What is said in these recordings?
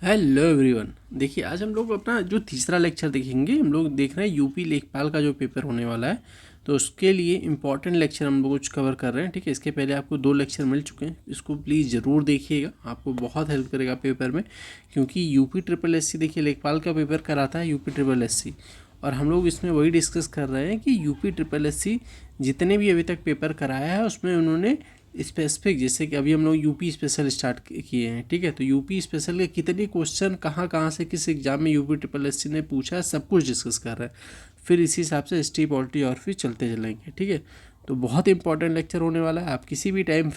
Hello everyone. देखिए आज हम लोग अपना जो तीसरा लेक्चर देखेंगे। हम लोग देख रहे हैं यूपी लेखपाल का जो पेपर होने वाला है, तो उसके लिए इम्पॉर्टेंट लेक्चर हम लोग कुछ कवर कर रहे हैं। ठीक है, इसके पहले आपको 2 लेक्चर मिल चुके हैं, इसको प्लीज़ ज़रूर देखिएगा, आपको बहुत हेल्प करेगा पेपर में। क्योंकि यूपी ट्रिपल एस सी, देखिए लेखपाल का पेपर कराता है यूपी ट्रिपल एस सी, और हम लोग इसमें वही डिस्कस कर रहे हैं कि यूपी ट्रिपल एस सी जितने भी अभी तक पेपर कराया है उसमें उन्होंने स्पेसिफिक, जैसे कि अभी हम लोग यूपी स्पेशल स्टार्ट किए हैं। ठीक है, तो यूपी स्पेशल के कितने क्वेश्चन कहाँ कहाँ से किस एग्जाम में यूपी ट्रिपल एस सी ने पूछा है, सब कुछ डिस्कस कर रहे हैं। फिर इसी हिसाब से हिस्ट्री पॉलिटी और फिर चलते चलेंगे। ठीक है, तो बहुत इंपॉर्टेंट लेक्चर होने वाला है। आप किसी भी टाइम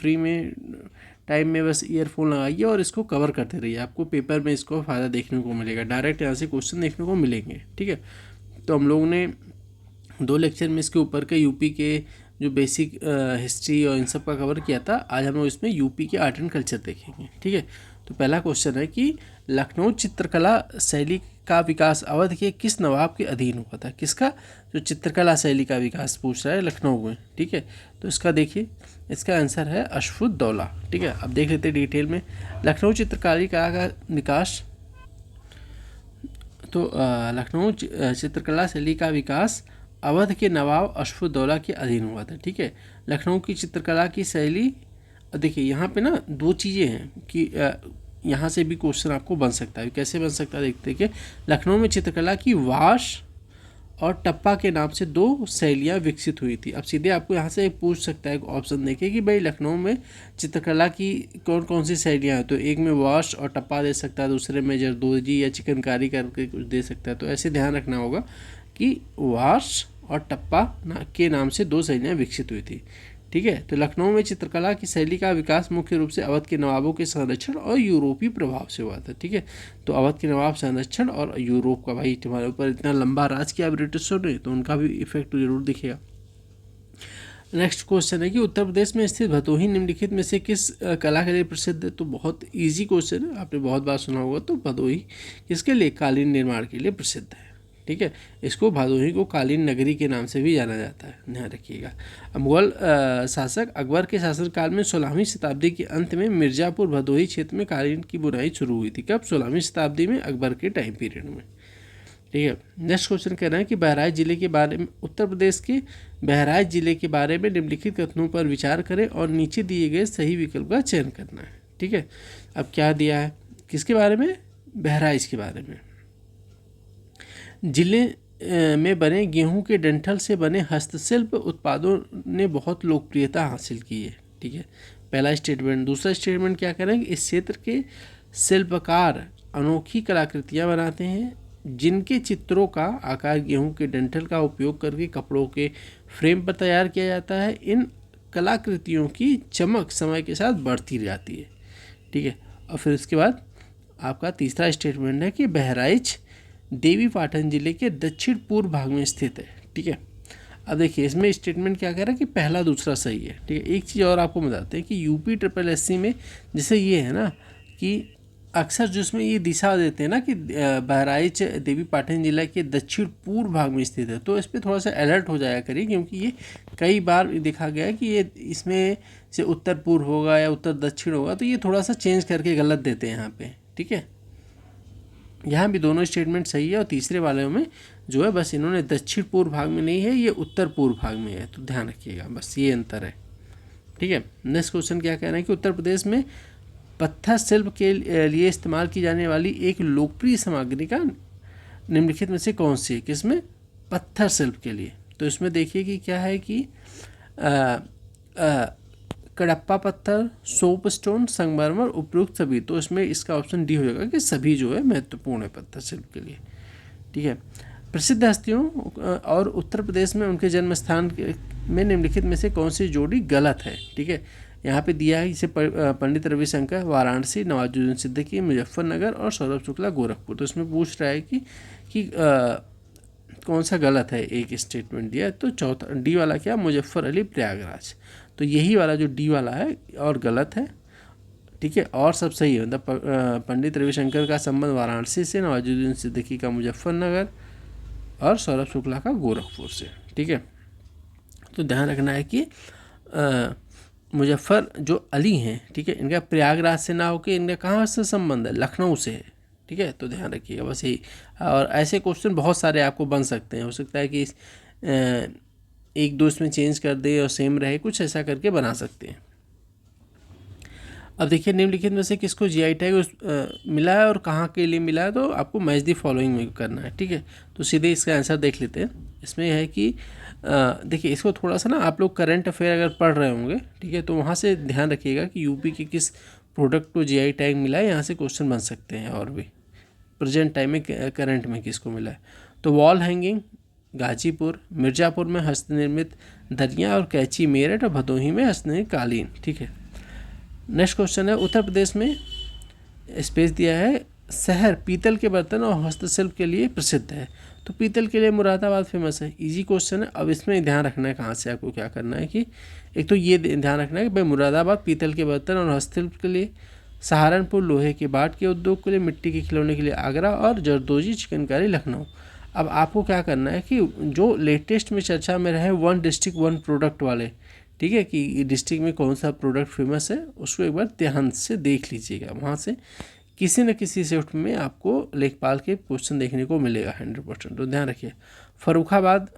में बस ईयरफोन लगाइए और इसको कवर करते रहिए, आपको पेपर में इसको फ़ायदा देखने को मिलेगा, डायरेक्ट यहाँ से क्वेश्चन देखने को मिलेंगे। ठीक है, तो हम लोगों ने 2 लेक्चर में इसके ऊपर के यूपी के जो बेसिक हिस्ट्री और इन सब का कवर किया था। आज हम लोग इसमें यूपी के आर्ट एंड कल्चर देखेंगे। ठीक है, तो पहला क्वेश्चन है कि लखनऊ चित्रकला शैली का विकास अवध के किस नवाब के अधीन हुआ था। किसका जो चित्रकला शैली का विकास पूछ रहा है लखनऊ में। ठीक है, तो इसका देखिए, इसका आंसर है अशफुद्दौला। ठीक है, अब देख लेते हैं डिटेल में लखनऊ चित्रकारी कला का विकास। तो लखनऊ चित्रकला शैली का विकास अवध के नवाब अशफुद्दौला के अधीन हुआ था। ठीक है, लखनऊ की चित्रकला की शैली, देखिए यहाँ पे ना 2 चीज़ें हैं कि यहाँ से भी क्वेश्चन आपको बन सकता है। कैसे बन सकता है देखते हैं कि लखनऊ में चित्रकला की वाश और टप्पा के नाम से 2 शैलियाँ विकसित हुई थी। अब सीधे आपको यहाँ से पूछ सकता है, ऑप्शन देखिए कि भाई लखनऊ में चित्रकला की कौन कौन सी शैलियाँ हैं, तो एक में वाश और टप्पा दे सकता है, दूसरे में जरदोजी या चिकनकारी करके कुछ दे सकता है। तो ऐसे ध्यान रखना होगा कि वाश और टप्पा के नाम से 2 शैलियाँ विकसित हुई थी। ठीक है, तो लखनऊ में चित्रकला की शैली का विकास मुख्य रूप से अवध के नवाबों के संरक्षण और यूरोपीय प्रभाव से हुआ था। ठीक है, तो अवध के नवाब संरक्षण और यूरोप का, भाई तुम्हारे ऊपर इतना लंबा राज किया ब्रिटिशों ने, तो उनका भी इफेक्ट जरूर दिखेगा। नेक्स्ट क्वेश्चन है कि उत्तर प्रदेश में स्थित भदोही निम्नलिखित में से किस कला के लिए प्रसिद्ध है। तो बहुत इजी क्वेश्चन है, आपने बहुत बार सुना होगा। तो भदोही किसके लिए, कालीन निर्माण के लिए प्रसिद्ध है। ठीक है, इसको भदोही को कालीन नगरी के नाम से भी जाना जाता है, ध्यान रखिएगा। मुगल शासक अकबर के शासनकाल में 16वीं शताब्दी के अंत में मिर्ज़ापुर भदोही क्षेत्र में कालीन की बुनाई शुरू हुई थी। कब, 16वीं शताब्दी में, अकबर के टाइम पीरियड में। ठीक है, नेक्स्ट क्वेश्चन कह रहे हैं कि बहराइच जिले के बारे में, उत्तर प्रदेश के बहराइच जिले के बारे में निम्नलिखित कथनों पर विचार करें और नीचे दिए गए सही विकल्प का चयन करना है। ठीक है, अब क्या दिया है, किसके बारे में, बहराइच के बारे में। जिले में बने गेहूं के डंठल से बने हस्तशिल्प उत्पादों ने बहुत लोकप्रियता हासिल की है। ठीक है, पहला स्टेटमेंट। दूसरा स्टेटमेंट क्या करेंगे, इस क्षेत्र के शिल्पकार अनोखी कलाकृतियां बनाते हैं जिनके चित्रों का आकार गेहूं के डंठल का उपयोग करके कपड़ों के फ्रेम पर तैयार किया जाता है। इन कलाकृतियों की चमक समय के साथ बढ़ती जाती है। ठीक है, और फिर उसके बाद आपका तीसरा स्टेटमेंट है कि बहराइच देवी पाटन जिले के दक्षिण पूर्व भाग में स्थित है। ठीक है, अब देखिए इसमें स्टेटमेंट क्या कह रहा है कि पहला दूसरा सही है। ठीक है, एक चीज़ और आपको बताते हैं कि यूपी ट्रिपल एस सी में जैसे ये है ना कि अक्सर जो इसमें ये दिशा देते हैं ना कि बहराइच देवी पाटन जिला के दक्षिण पूर्व भाग में स्थित है, तो इस पर थोड़ा सा अलर्ट हो जाया करिए, क्योंकि ये कई बार देखा गया है कि ये इसमें से उत्तर पूर्व होगा या उत्तर दक्षिण होगा, तो ये थोड़ा सा चेंज करके गलत देते हैं यहाँ पे। ठीक है, यहाँ भी दोनों स्टेटमेंट सही है, और तीसरे वाले में जो है बस इन्होंने दक्षिण पूर्व भाग में नहीं है, ये उत्तर पूर्व भाग में है, तो ध्यान रखिएगा, बस ये अंतर है। ठीक है, नेक्स्ट क्वेश्चन क्या कह रहे हैं कि उत्तर प्रदेश में पत्थर शिल्प के लिए इस्तेमाल की जाने वाली एक लोकप्रिय सामग्री का निम्नलिखित में से कौन सी है, किसमें, पत्थर शिल्प के लिए। तो इसमें देखिए कि क्या है कि कडप्पा पत्थर, सोप स्टोन, संगमरमर, उपयुक्त सभी। तो इसमें इसका ऑप्शन डी हो जाएगा कि सभी जो है महत्वपूर्ण है पत्थर शिल्प के लिए। ठीक है, प्रसिद्ध हस्तियों और उत्तर प्रदेश में उनके जन्म स्थान में निम्नलिखित में से कौन सी जोड़ी गलत है। ठीक है, यहाँ पे दिया है इसे पंडित रविशंकर वाराणसी, नवाजुद्दीन सिद्दीकी मुजफ्फरनगर और सौरभ शुक्ला गोरखपुर। तो इसमें पूछ रहा है कि कौन सा गलत है, एक स्टेटमेंट दिया है। तो चौथा डी वाला क्या, मुजफ्फर अली प्रयागराज। तो यही वाला जो डी वाला है और गलत है। ठीक है, और सब सही है, मतलब पंडित रविशंकर का संबंध वाराणसी से, नवाजुद्दीन सिद्दीकी का मुजफ्फरनगर और सौरभ शुक्ला का गोरखपुर से। ठीक है, तो ध्यान रखना है कि मुजफ्फर जो अली हैं, ठीक है, इनका प्रयागराज से ना होकर इनका कहाँ से संबंध है, लखनऊ से है। ठीक है, तो ध्यान रखिएगा बस यही। और ऐसे क्वेश्चन बहुत सारे आपको बन सकते हैं, हो सकता है कि एक दो इसमें चेंज कर दे और सेम रहे, कुछ ऐसा करके बना सकते हैं। अब देखिए निम्नलिखित में से किसको जीआई टैग मिला है और कहाँ के लिए मिला है, तो आपको मैच दी फॉलोइंग में करना है। ठीक है, तो सीधे इसका आंसर देख लेते हैं। इसमें है कि देखिए इसको थोड़ा सा ना आप लोग करंट अफेयर अगर पढ़ रहे होंगे, ठीक है, तो वहाँ से ध्यान रखिएगा कि यूपी के किस प्रोडक्ट को जीआई टैग मिला है, यहाँ से क्वेश्चन बन सकते हैं। और भी प्रेजेंट टाइम में करंट में किसको मिला है, तो वॉल हैंगिंग गाजीपुर, मिर्ज़ापुर में हस्तनिर्मित दरियाँ और कैंची मेरठ और भदोही में हस्तनिर्मित कालीन। ठीक है, नेक्स्ट क्वेश्चन है उत्तर प्रदेश में स्पेस दिया है शहर पीतल के बर्तन और हस्तशिल्प के लिए प्रसिद्ध है, तो पीतल के लिए मुरादाबाद फेमस है। इजी क्वेश्चन है। अब इसमें ध्यान रखना है कहाँ से आपको क्या करना है कि एक तो ये ध्यान रखना है कि भाई मुरादाबाद पीतल के बर्तन और हस्तशिल्प के लिए, सहारनपुर लोहे के बाट के उद्योग के लिए, मिट्टी के खिलौने के लिए आगरा और जरदोजी चिकनकारी लखनऊ। अब आपको क्या करना है कि जो लेटेस्ट में चर्चा में रहे वन डिस्ट्रिक्ट वन प्रोडक्ट वाले, ठीक है, कि डिस्ट्रिक्ट में कौन सा प्रोडक्ट फेमस है उसको एक बार ध्यान से देख लीजिएगा। वहाँ से किसी न किसी शिफ्ट में आपको लेखपाल के क्वेश्चन देखने को मिलेगा 100%। तो ध्यान रखिए। फर्रुखाबाद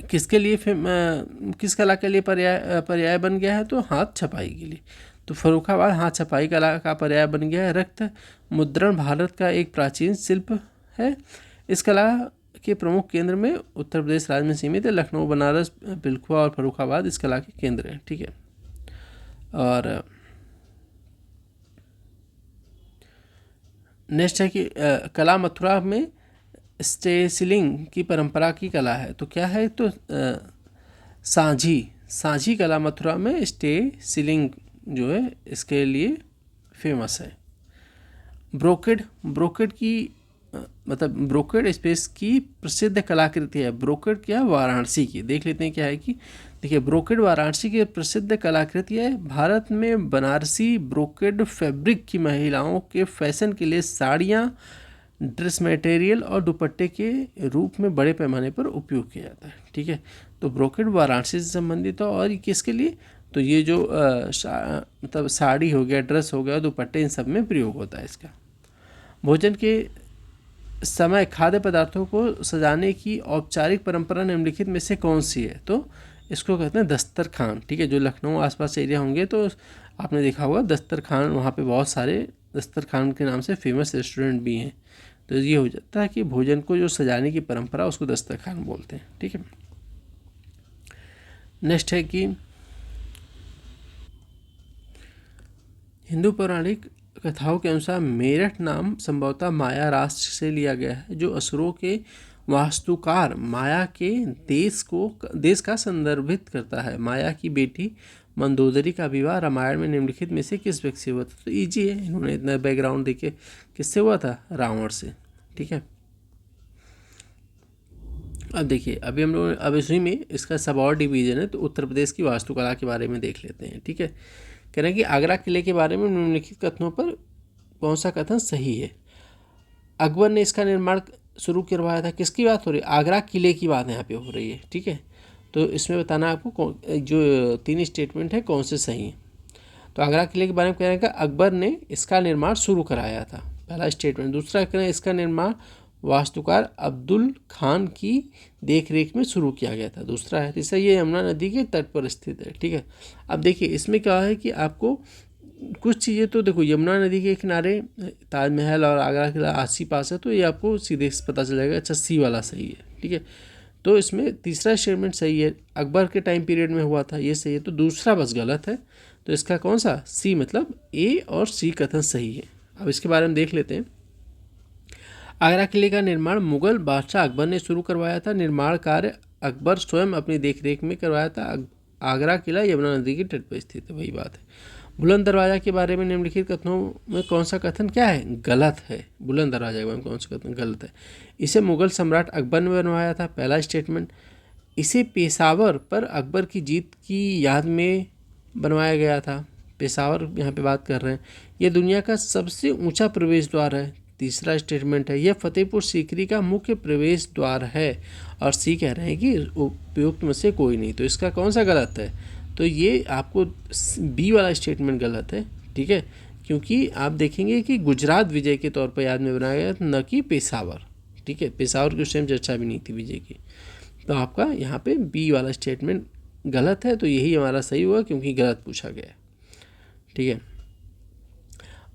किसके लिए किस कला के लिए पर्याय बन गया है, तो हाथ छपाई के लिए। तो फर्रुखाबाद हाथ छपाई कला का पर्याय बन गया है। रक्त मुद्रण भारत का एक प्राचीन शिल्प है। इस कला के प्रमुख केंद्र में उत्तर प्रदेश राज्य में सीमित है। लखनऊ, बनारस, बिलखुआ और फर्रुखाबाद इस कला के केंद्र हैं। ठीक है, और नेक्स्ट है कि कला मथुरा में स्टेसिलिंग की परंपरा की कला है, तो क्या है, तो सांझी कला मथुरा में स्टेसिलिंग जो है इसके लिए फेमस है। ब्रोकेड की मतलब ब्रोकेड स्पेस की प्रसिद्ध कलाकृति है। ब्रोकेड क्या है, वाराणसी की। देख लेते हैं क्या है कि देखिए ब्रोकेड वाराणसी की प्रसिद्ध कलाकृति है। भारत में बनारसी ब्रोकेड फैब्रिक की महिलाओं के फैशन के लिए साड़ियाँ, ड्रेस मटेरियल और दुपट्टे के रूप में बड़े पैमाने पर उपयोग किया जाता है। ठीक है, तो ब्रोकेड वाराणसी से संबंधित है। और किसके लिए, तो ये जो मतलब साड़ी हो गया, ड्रेस हो गया, दुपट्टे, इन सब में प्रयोग होता है इसका। भोजन के समय खाद्य पदार्थों को सजाने की औपचारिक परंपरा निम्नलिखित में से कौन सी है, तो इसको कहते हैं दस्तरखान। ठीक है, जो लखनऊ आसपास एरिया होंगे तो आपने देखा होगा दस्तरखान, वहाँ पे बहुत सारे दस्तरखान के नाम से फेमस रेस्टोरेंट भी हैं। तो ये हो जाता है कि भोजन को जो सजाने की परंपरा उसको दस्तरखान बोलते हैं। ठीक है, नेक्स्ट है कि हिंदू पौराणिक कथाओं के अनुसार मेरठ नाम संभवतः माया राष्ट्र से लिया गया है, जो असुरों के वास्तुकार माया के देश का संदर्भित करता है। माया की बेटी मंदोदरी का विवाह रामायण में निम्नलिखित में से किस व्यक्ति से हुआ था, तो इजी है, इन्होंने इतना बैकग्राउंड देखे किससे हुआ था, रावण से। ठीक है, अब देखिए अभी हम लोग अब इसी में इसका सब और डिवीजन है, तो उत्तर प्रदेश की वास्तुकला के बारे में देख लेते हैं। ठीक है, कह रहे हैं कि आगरा किले के बारे में निम्नलिखित कथनों पर कौन सा कथन सही है। अकबर ने इसका निर्माण शुरू करवाया था, किसकी बात हो रही है, आगरा किले की बात यहाँ पे हो रही है। ठीक है, तो इसमें बताना आपको जो 3 स्टेटमेंट है कौन से सही हैं। तो आगरा किले के बारे में कह रहे हैं कि अकबर ने इसका निर्माण शुरू कराया था, पहला स्टेटमेंट। दूसरा कह रहे हैं इसका निर्माण वास्तुकार अब्दुल खान की देखरेख में शुरू किया गया था, दूसरा है। तीसरा ये यमुना नदी के तट पर स्थित है। ठीक है, अब देखिए इसमें क्या है कि आपको कुछ चीज़ें, तो देखो यमुना नदी के किनारे ताजमहल और आगरा किला आसी पास है, तो ये आपको सीधे पता चल जाएगा। अच्छा, सी वाला सही है। ठीक है, तो इसमें तीसरा स्टेटमेंट सही है, अकबर के टाइम पीरियड में हुआ था, ये सही है। तो दूसरा बस गलत है, तो इसका कौन सा, सी, मतलब ए और सी कथन सही है। अब इसके बारे में देख लेते हैं। आगरा किले का निर्माण मुगल बादशाह अकबर ने शुरू करवाया था। निर्माण कार्य अकबर स्वयं अपनी देखरेख में करवाया था। आगरा किला यमुना नदी के तट पर स्थित है, वही बात है। बुलंद दरवाजा के बारे में निम्नलिखित कथनों में कौन सा कथन क्या है, गलत है। बुलंद दरवाजा के बारे में कौन सा कथन गलत है। इसे मुगल सम्राट अकबर ने बनवाया था, पहला स्टेटमेंट। इसे पेशावर पर अकबर की जीत की याद में बनवाया गया था, पेशावर यहाँ पे बात कर रहे हैं। यह दुनिया का सबसे ऊंचा प्रवेश द्वार है, तीसरा स्टेटमेंट है। यह फतेहपुर सीकरी का मुख्य प्रवेश द्वार है, और सी कह रहे हैं कि उपयुक्त में से कोई नहीं। तो इसका कौन सा गलत है, तो ये आपको बी वाला स्टेटमेंट गलत है। ठीक है, क्योंकि आप देखेंगे कि गुजरात विजय के तौर पर याद में बनाया गया, न कि पेशावर। ठीक है, पेशावर की उस टाइम चर्चा भी नहीं थी विजय की। तो आपका यहाँ पे बी वाला स्टेटमेंट गलत है, तो यही हमारा सही हुआ क्योंकि गलत पूछा गया है। ठीक है,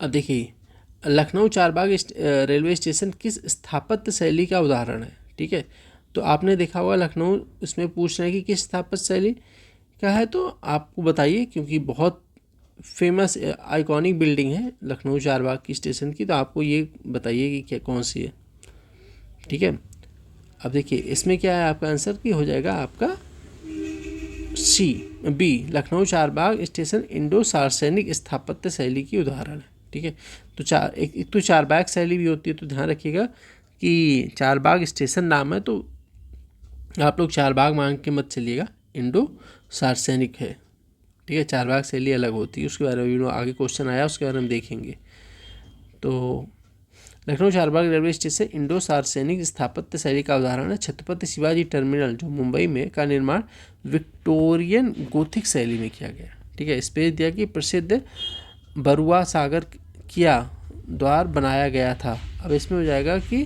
अब देखिए लखनऊ चारबाग रेलवे स्टेशन किस स्थापत्य शैली का उदाहरण है। ठीक है, तो आपने देखा होगा लखनऊ, इसमें पूछ रहे हैं कि किस स्थापत्य शैली का है, तो आपको बताइए, क्योंकि बहुत फेमस आइकॉनिक बिल्डिंग है लखनऊ चारबाग की स्टेशन की, तो आपको ये बताइए कि क्या कौन सी है। ठीक है, अब देखिए इसमें क्या है आपका आंसर की हो जाएगा आपका बी, लखनऊ चारबाग स्टेशन इंडो सार्वजनिक स्थापत्य शैली की उदाहरण है। ठीक है, तो एक तो चारबाग शैली भी होती है, तो ध्यान रखिएगा कि चारबाग स्टेशन नाम है, तो आप लोग चारबाग मांग के मत चलिएगा, इंडो सार्वजनिक है। ठीक है, चारबाग शैली अलग होती है, उसके बारे में आगे क्वेश्चन आया, उसके बारे में देखेंगे। तो Lucknow Charbagh railway station Indo सार्वजनिक स्थापत्य शैली का उदाहरण है। छत्रपति शिवाजी टर्मिनल जो मुंबई में का निर्माण विक्टोरियन गोथिक शैली में किया गया। ठीक है, स्पेस दिया कि प्रसिद्ध बरुआ सागर किला द्वार बनाया गया था। अब इसमें हो जाएगा कि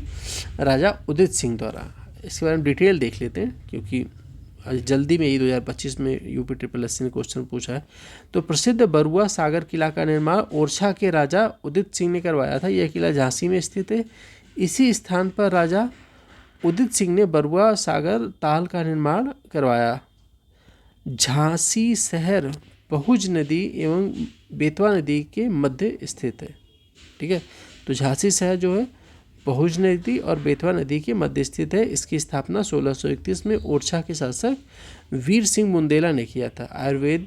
राजा उदित सिंह द्वारा। इसके बारे में डिटेल देख लेते हैं, क्योंकि जल्दी में ही 2025 में यूपी SSS ने क्वेश्चन पूछा है। तो प्रसिद्ध बरुआ सागर किला का निर्माण ओरछा के राजा उदित सिंह ने करवाया था। यह किला झांसी में स्थित है। इसी स्थान पर राजा उदित सिंह ने बरुआ सागर ताल का निर्माण करवाया। झांसी शहर पहुज नदी एवं बेतवा नदी के मध्य स्थित है। ठीक है, तो झांसी शहर जो है पहुज नदी और बेतवा नदी के मध्य स्थित है। इसकी स्थापना 1631 में ओरछा के शासक वीर सिंह बुंदेला ने किया था। आयुर्वेद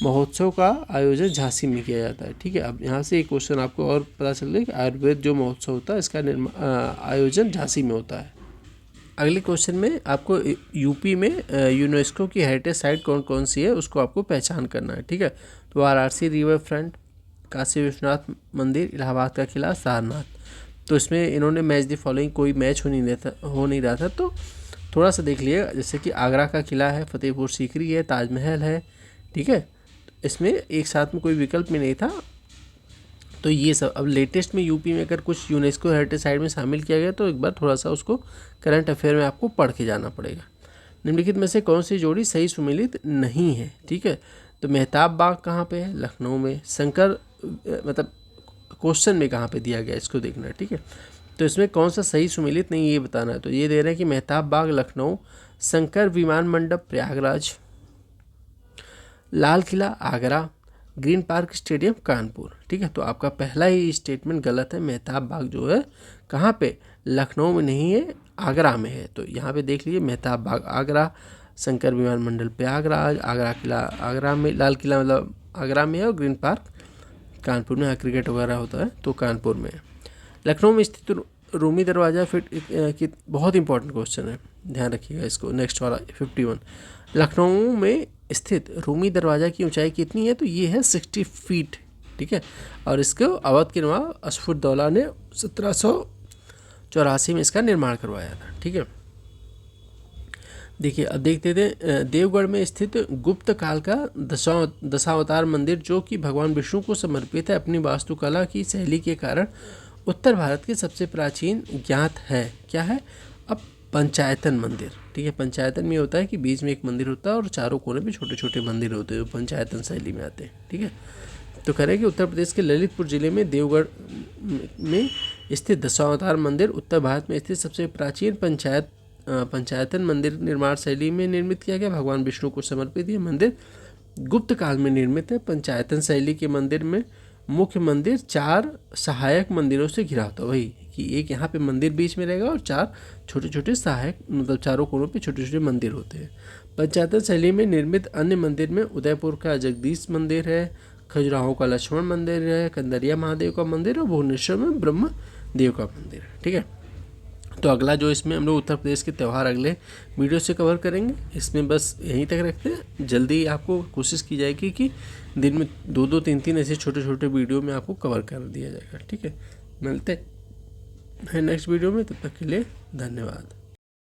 महोत्सव का आयोजन झांसी में किया जाता है। ठीक है, अब यहाँ से एक क्वेश्चन आपको और पता चल रहा है कि आयुर्वेद जो महोत्सव होता है इसका आयोजन झांसी में होता है। अगले क्वेश्चन में आपको यूपी में यूनेस्को की हेरिटेज साइट कौन कौन सी है उसको आपको पहचान करना है। ठीक है, तो वाराणसी रिवर फ्रंट, काशी विश्वनाथ मंदिर, इलाहाबाद का किला, सारनाथ। तो इसमें इन्होंने मैच द फॉलोइंग, कोई मैच हो नहीं रहा था, तो थोड़ा सा देख लिएगा। जैसे कि आगरा का किला है, फतेहपुर सीकरी है, ताजमहल है। ठीक है, इसमें एक साथ में कोई विकल्प में नहीं था, तो ये सब। अब लेटेस्ट में यूपी में अगर कुछ यूनेस्को हेरिटेज साइट में शामिल किया गया तो एक बार थोड़ा सा उसको करंट अफेयर में आपको पढ़ के जाना पड़ेगा। निम्नलिखित में से कौन सी जोड़ी सही सुमेलित नहीं है। ठीक है, तो मेहताब बाग कहाँ पे है, लखनऊ में। शंकर मतलब क्वेश्चन में कहाँ पे दिया गया इसको देखना है। ठीक है, तो इसमें कौन सा सही सुमेलित नहीं ये बताना है। तो ये दे रहे हैं कि Mehtab Bagh Lucknow, Shankar Viman Mandap Prayagraj, Lal Qila Agra, Green Park Stadium Kanpur. ठीक है, तो आपका पहला ही स्टेटमेंट गलत है। मेहताब बाग जो है कहाँ पे, लखनऊ में नहीं है, आगरा में है। तो यहाँ पे देख लीजिए, मेहताब बाग आगरा, शंकर विमान मंडल प्रयागराज, आगरा किला आगरा में, लाल किला मतलब आगरा में है, और ग्रीन पार्क कानपुर में। क्रिकेट वगैरह होता है तो कानपुर में है। लखनऊ में स्थित रूमी दरवाज़ा की बहुत इंपॉर्टेंट क्वेश्चन है, ध्यान रखिएगा इसको। नेक्स्ट वाला 51, लखनऊ में स्थित रूमी दरवाज़ा की ऊंचाई कितनी है, तो ये है 60 फीट। ठीक है, और इसको अवध के नवाब अशफुद्दौला ने 1784 में इसका निर्माण करवाया था। ठीक है, देखिए अब देखते थे देवगढ़ में स्थित गुप्त काल का दशावतार मंदिर जो कि भगवान विष्णु को समर्पित है। अपनी वास्तुकला की शैली के कारण उत्तर भारत के सबसे प्राचीन ज्ञात है। क्या है, अब पंचायतन मंदिर। ठीक है, पंचायतन में होता है कि बीच में एक मंदिर होता है और चारों कोने पे छोटे छोटे मंदिर होते हैं, जो पंचायतन शैली में आते हैं। ठीक है, तो कह रहे हैं कि उत्तर प्रदेश के ललितपुर जिले में देवगढ़ में स्थित दशावतार मंदिर उत्तर भारत में स्थित सबसे प्राचीन पंचायतन मंदिर निर्माण शैली में निर्मित किया गया। भगवान विष्णु को समर्पित यह मंदिर गुप्त काल में निर्मित है। पंचायतन शैली के मंदिर में मुख्य मंदिर 4 सहायक मंदिरों से घिरा होता है। वही कि एक यहाँ पे मंदिर बीच में रहेगा और 4 छोटे छोटे सहायक, मतलब चारों कोनों पे छोटे छोटे मंदिर होते हैं। पंचायतन शैली में निर्मित अन्य मंदिर में उदयपुर का जगदीश मंदिर है, खजुराहो का लक्ष्मण मंदिर है, कंदरिया महादेव का मंदिर और भुवनेश्वर में ब्रह्म देव का मंदिर है। ठीक है, तो अगला जो इसमें हम लोग उत्तर प्रदेश के त्यौहार अगले वीडियो से कवर करेंगे। इसमें बस यहीं तक रखते हैं। जल्दी आपको कोशिश की जाएगी कि दिन में 2-2, 3-3 ऐसे छोटे छोटे वीडियो में आपको कवर कर दिया जाएगा। ठीक है, मिलते हैं नेक्स्ट वीडियो में, तब तक के लिए धन्यवाद।